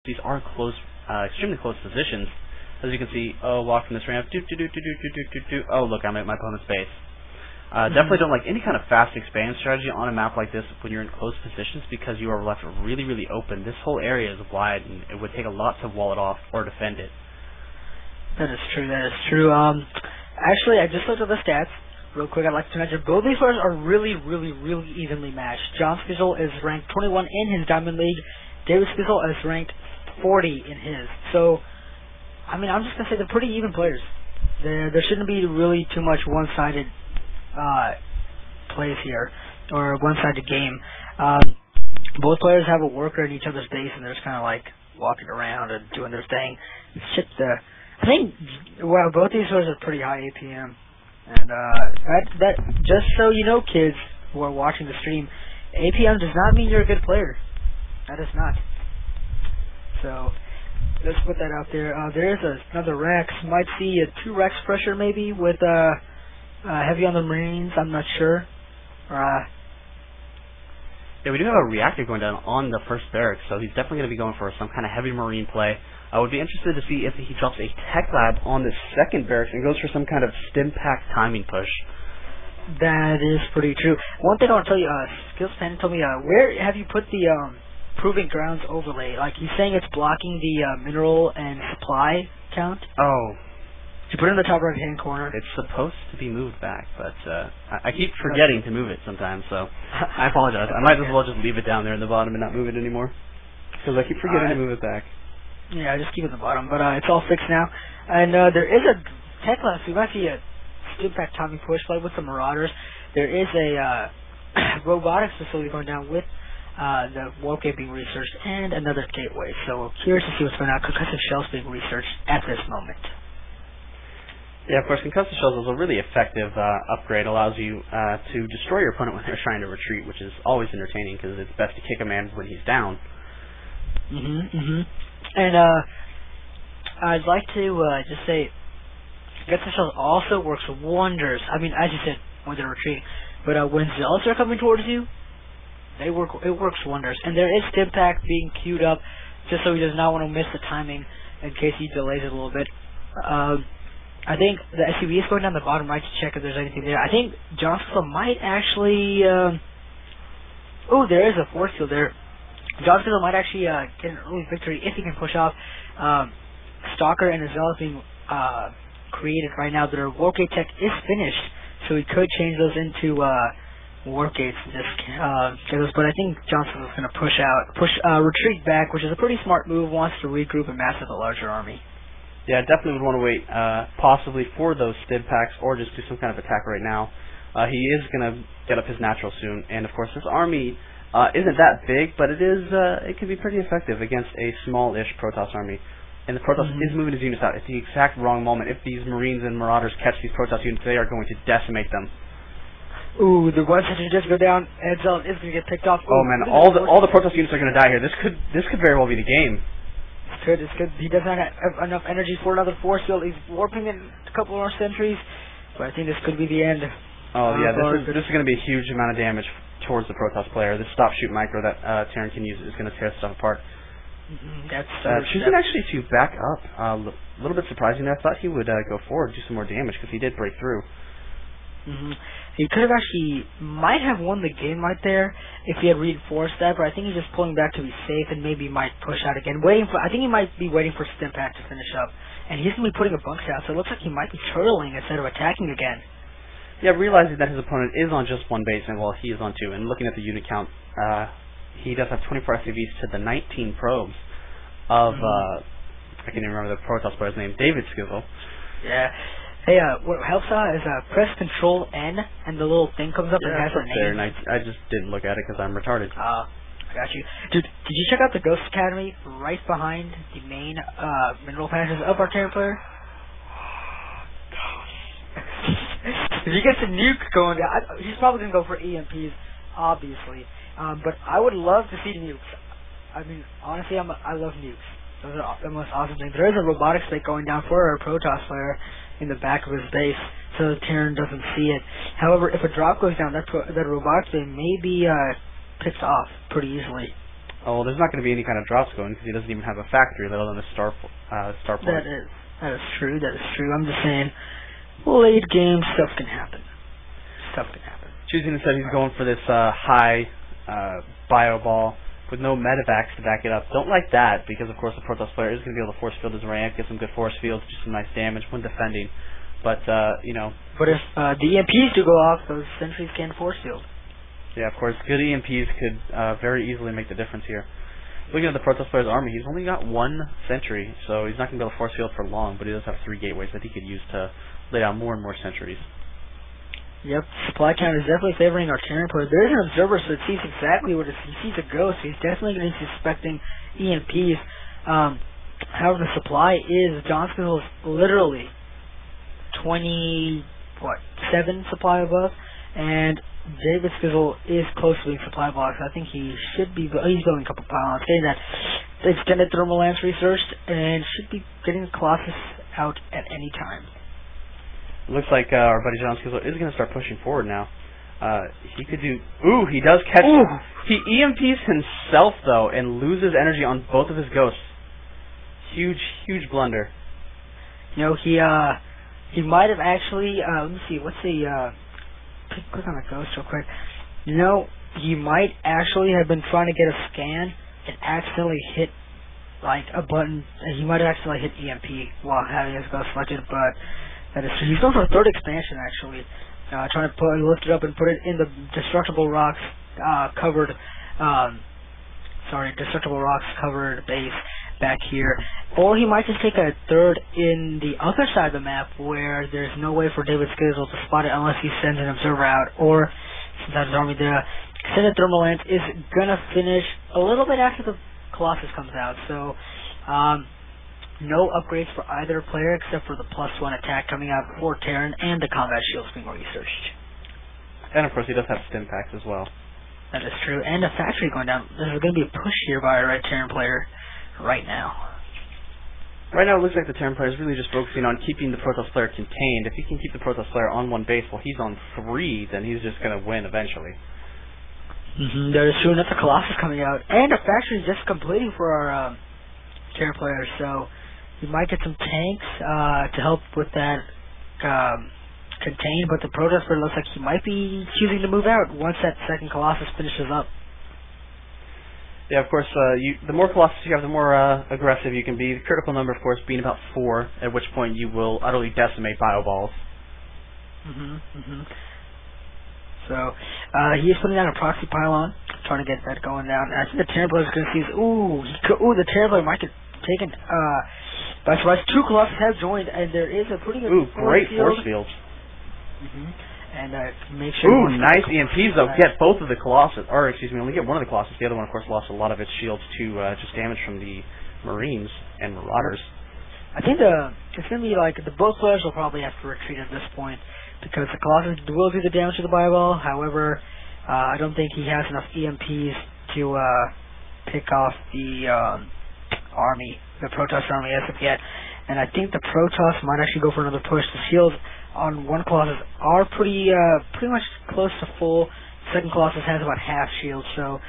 these are close, extremely close positions. As you can see, walking this ramp, oh look, I'm at my opponent's base. Definitely don't like any kind of fast expand strategy on a map like this when you're in close positions, because you are left really, really open. This whole area is wide, and it would take a lot to wall it off or defend it. That is true. That is true. Actually, I just looked at the stats real quick. I'd like to mention both these players are really, really, really evenly matched. John Skizzle is ranked 21 in his Diamond League. David Skizzle is ranked 40 in his. So, I mean, I'm just gonna say they're pretty even players. There shouldn't be really too much one-sided plays here, or one-sided game. Both players have a worker in each other's base, and they're just kind of like walking around and doing their thing. It's just, I think, well, both these players are pretty high APM, and that just so you know, kids who are watching the stream, APM does not mean you're a good player. That is not. So let's put that out there. There is another Rex. Might see a 2 Rex pressure maybe with heavy on the Marines. I'm not sure. Yeah, we do have a reactor going down on the first barracks, so he's definitely going to be going for some kind of heavy Marine play. I would be interested to see if he drops a Tech Lab on the second barracks and goes for some kind of stim pack timing push. That is pretty true. One thing I want to tell you, Skills Pen told me, where have you put the Proving Grounds overlay? Like, he's saying it's blocking the mineral and supply count. Oh. Did you put it in the top right-hand corner? It's supposed to be moved back, but I keep forgetting to move it sometimes, so I apologize. I might as well just leave it down there in the bottom and not move it anymore, because I keep forgetting to move it back. Yeah, just keep it in the bottom, but it's all fixed now. And there is a Tech Lab, so you might see a stim pack timing push play with the Marauders. There is a robotics facility going down with the Wargate being researched and another gateway. So curious to see what's going on. Concussive shells being researched at this moment. Yeah, of course, concussive shells is a really effective upgrade. Allows you to destroy your opponent when they're trying to retreat, which is always entertaining because it's best to kick a man when he's down. And I'd like to just say, concussive shells also works wonders. I mean, as you said, when they're retreating, but when zealots are coming towards you, it works wonders. And there is stim pack being queued up, just so he does not want to miss the timing in case he delays it a little bit. I think the SUV is going down the bottom right to check if there's anything there. I think Johnson might actually... oh, there is a force field there. Johnson might actually get an early victory if he can push off Stalker and the Zealot being created right now. Their Wargate tech is finished, so he could change those into Wargates and just get those. But I think Johnson is going to retreat back, which is a pretty smart move. Wants to regroup and mass up a larger army. Yeah, definitely would want to wait possibly for those stim packs or just do some kind of attack right now. He is going to get up his natural soon, and of course this army isn't that big, but it can be pretty effective against a small-ish Protoss army. And the Protoss is moving his units out at the exact wrong moment. If these Marines and Marauders catch these Protoss units, they are going to decimate them. Ooh, the one section just go down, and Zealot is going to get picked off. Ooh, oh man, all the Protoss units are going to die here. This could very well be the game. It's good. He doesn't have enough energy for another force field. He's warping in a couple more sentries, but I think this could be the end. Oh yeah, this is going to be a huge amount of damage towards the Protoss player. This stop shoot micro that Terran can use is going to tear stuff apart. Choosing actually to back up, a little bit surprising. I thought he would go forward, do some more damage because he did break through. He could have might have won the game right there if he had reinforced that, but I think he's just pulling back to be safe and maybe might push out again. I think he might be waiting for stim pack to finish up, and he's going to be putting a bunks out, so it looks like he might be turtling instead of attacking again. Yeah, realizing that his opponent is on just one base and while he is on two, and looking at the unit count, he does have 24 SCVs to the 19 probes of, I can't even remember the Protoss player's name, David Skizzle. Yeah. Hey, what helps out is press Control N, and the little thing comes up and has a name. There, and I just didn't look at it because I'm retarded. I got you. Dude, did you check out the Ghost Academy right behind the main mineral patches of our Terran player? If he gets a nuke going down, he's probably going to go for EMPs, obviously. But I would love to see nukes. I mean, honestly, I love nukes. Those are the most awesome things. There is a robotics plate going down for our Protoss player in the back of his base, so the Terran doesn't see it. However, if a drop goes down, that robotics plate may be picked off pretty easily. Oh, well, there's not going to be any kind of drops going because he doesn't even have a factory, let alone a star point. That is true. That is true. I'm just saying, late game stuff can happen. Stuff can happen. Choosing instead, he's going for this high bio ball with no medevacs to back it up. Don't like that because, of course, the Protoss player is going to be able to force field his ramp, get some good force fields, do some nice damage when defending. But, you know... But if the EMPs do go off, those sentries can force field. Yeah, of course, good EMPs could very easily make the difference here. Looking at the Protoss player's army, he's only got one sentry, so he's not going to be able to force field for long, but he does have 3 gateways that he could use to lay down more and more sentries. Yep, supply count is definitely favoring our Terran player. There is an observer, so it sees exactly what it is. He sees a ghost, so he's definitely going to be suspecting EMPs. However, the supply is, John Skizzle is literally 7 supply above, and David Skizzle is close to being supply blocks. I think he should be, he's building a couple pylons, getting that extended thermal lance researched, and should be getting the Colossus out at any time. It looks like our buddy John Skizzle is going to start pushing forward now. He could do... Ooh, he does catch... Ooh. He EMPs himself, though, and loses energy on both of his ghosts. Huge, huge blunder. You know, he might have actually... let me see, what's the... click on the ghost real quick. You know, he might actually have been trying to get a scan and accidentally hit, like, a button. He might have accidentally hit EMP while having his ghost selected, but... That is true. He's going for a 3rd expansion, actually. Trying to lift it up and put it in the destructible rocks covered base back here. Or he might just take a 3rd in the other side of the map where there's no way for David Skizzle to spot it unless he sends an observer out. Or, since his army, the extended thermal lance is going to finish a little bit after the Colossus comes out. So, no upgrades for either player except for the +1 attack coming out for Terran and the combat shields being researched. And of course he does have stim packs as well. That is true. And a factory going down. There's going to be a push here by a right Terran player right now. Right now it looks like the Terran player is really just focusing on keeping the Protoss player contained. If he can keep the Protoss player on 1 base while he's on 3, then he's just going to win eventually. That is true. And that's a Colossus coming out. And a factory just completing for our Terran player. So... You might get some tanks to help with that contain, but the Protoss player looks like he might be choosing to move out once that 2nd Colossus finishes up. Yeah, of course, the more Colossus you have, the more aggressive you can be. The critical number, of course, being about 4, at which point you will utterly decimate bio balls. So, he is putting down a proxy pylon, trying to get that going down. And I think the Terran player is going to see, the Terran player might get taken, by surprise. 2 Colossus have joined, and there is a pretty good great force fields. And make sure... Nice EMPs, though. Get both of the Colossus, or excuse me, only get one of the Colossus. The other one, of course, lost a lot of its shields to just damage from the Marines and Marauders. I think it's going to be like, both players will probably have to retreat at this point, because the Colossus will do the damage to the Bioball. However, I don't think he has enough EMPs to pick off the army, the Protoss army as of yet, and I think the Protoss might actually go for another push. The shields on 1 Colossus are pretty much close to full. 2nd Colossus has about half shield, so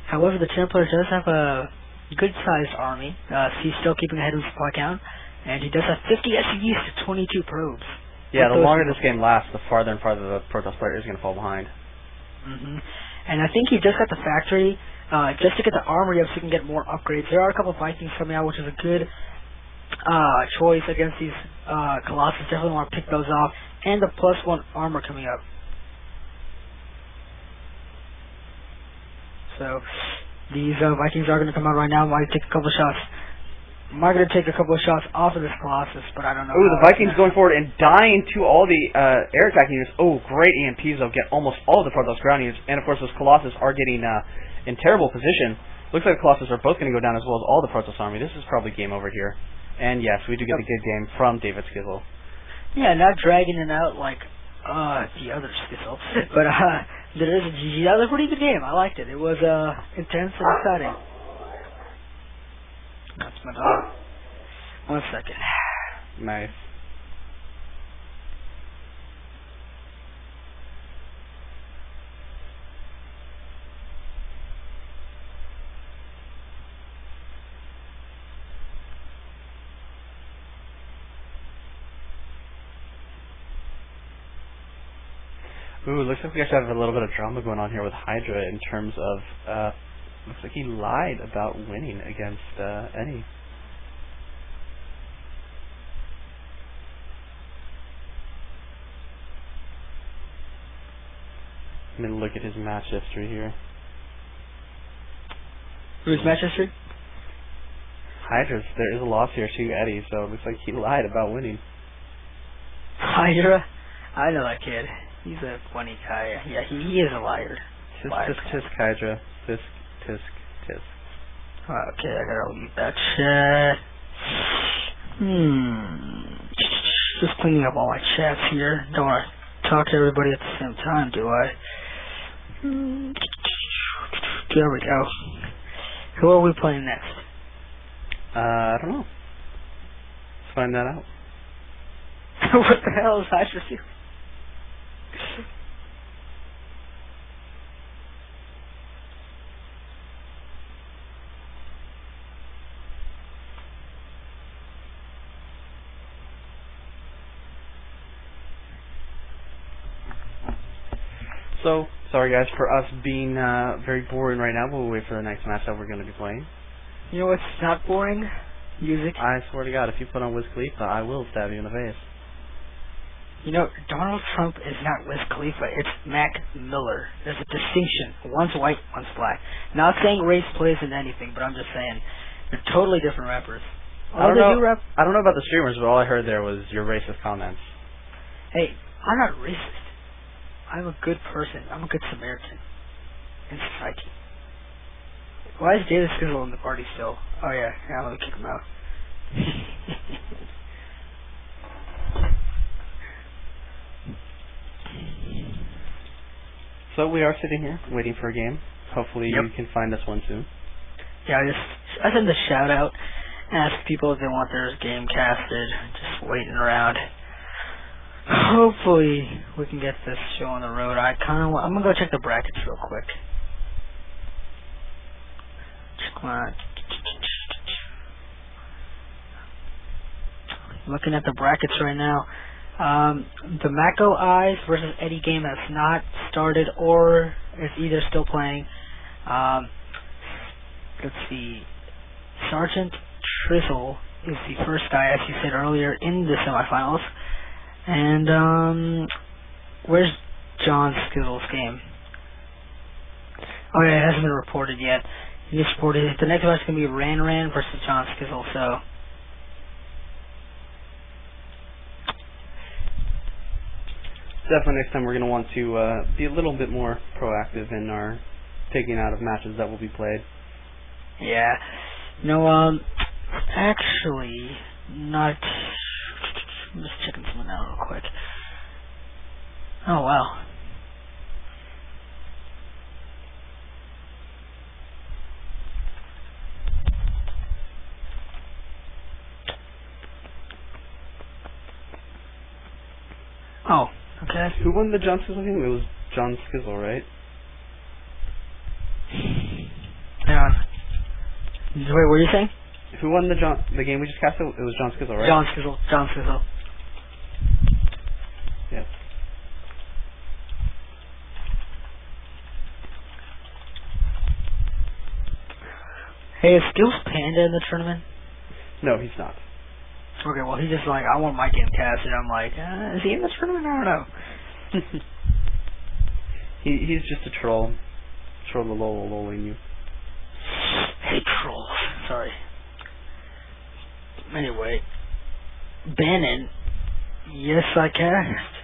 however the Terran player does have a good-sized army. He's still keeping ahead of his supply count, and he does have 50 SCVs to 22 probes. Yeah, the longer this game lasts, the farther and farther the Protoss player is going to fall behind. And I think he just got the factory just to get the armory up so he can get more upgrades. There are a couple of Vikings coming out, which is a good choice against these Colossus. Definitely want to pick those off. And the +1 armor coming up. So these Vikings are going to come out right now. Might take a couple of shots. Might going to take a couple of shots off of this Colossus, but I don't know. The Vikings going forward and dying to all the air attacking units. Great EMPs, though. Get almost all of the Protoss ground units. And of course, those Colossus are getting in terrible position. Looks like the Colossus are both going to go down as well as all the Protoss army. This is probably game over here. And yes, we do get a good game from David Skizzle. Yeah, not dragging it out like the other Skizzle. But there is a GG. That was a pretty good game. I liked it. It was intense and exciting. That's my dog. 1 second. Nice. Ooh, looks like we actually have a little bit of drama going on here with Hydra in terms of, looks like he lied about winning against, Eddie. I'm gonna look at his match history here. Who's match history? Hydra's, there is a loss here to Eddie, so it looks like he lied about winning. Hydra? I know that kid. He's a funny guy. Yeah, he is a liar. Tisk, Liar. tisk, tisk, Hydra. Tisk, tisk, tisk. Okay, I gotta leave that chat. Just cleaning up all my chats here. Don't want to talk to everybody at the same time, do I? There we go. Who are we playing next? I don't know. Let's find that out. What the hell is Hydra doing? So, sorry guys for us being very boring right now, but we'll wait for the next match that we're going to be playing. You know what's not boring? Music. I swear to God, if you put on Wiz Khalifa, I will stab you in the face. You know, Donald Trump is not Wiz Khalifa, it's Mac Miller. There's a distinction. One's white, one's black. Not saying race plays into anything, but I'm just saying they're totally different rappers. I don't know about the streamers, but all I heard there was your racist comments. Hey, I'm not racist. I'm a good person. I'm a good Samaritan in society. Why is Jada Sizzle in the party still? Oh yeah, let me kick him out. So we are sitting here waiting for a game. Hopefully you can find us one soon. Yeah, I send a shout out, ask people if they want their game casted, just waiting around. Hopefully we can get this show on the road. I'm gonna go check the brackets real quick. Looking at the brackets right now. The Mako Eyes versus Eddie game has not started or is either still playing. Let's see. Sergeant Trizzle is the first guy, as you said earlier, in the semifinals. And where's John Skizzle's game? Oh yeah, it hasn't been reported yet. He just reported it. The next match is going to be Ran versus John Skizzle, so definitely next time we're going to want to be a little bit more proactive in our taking out of matches that will be played. Yeah. No, actually, not... I'm just checking something out real quick. Oh, wow. Oh, okay. Who won the John Skizzle game? It was John Skizzle, right? Hang on. Wait, what were you saying? Who won the game we just casted? It was John Skizzle, right? John Skizzle. Yep. Hey, is Skills Panda in the tournament? No, he's not. Okay, well, he's just like, I want my game casted. I'm like, is he in the tournament? I don't know. He's just a troll. Troll the lolling you. Hey, trolls. Sorry. Anyway. Bannon. Yes, I cast.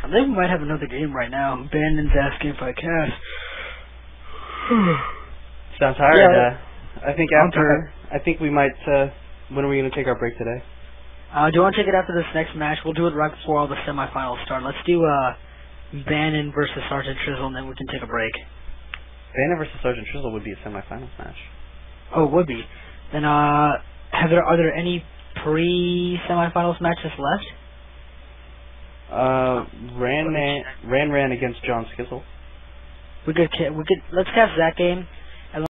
I think we might have another game right now. Bannon's asking if I cast. Sounds hard. Yeah. I think we might, when are we going to take our break today? Do you want to take it after this next match? We'll do it right before all the semifinals start. Let's do, Bannon versus Sergeant Trizzle, and then we can take a break. Bannon versus Sergeant Trizzle would be a semifinals match. Oh, it would be. Then, are there any pre-semifinals matches left? Ran against John Skizzle. Let's cast that game.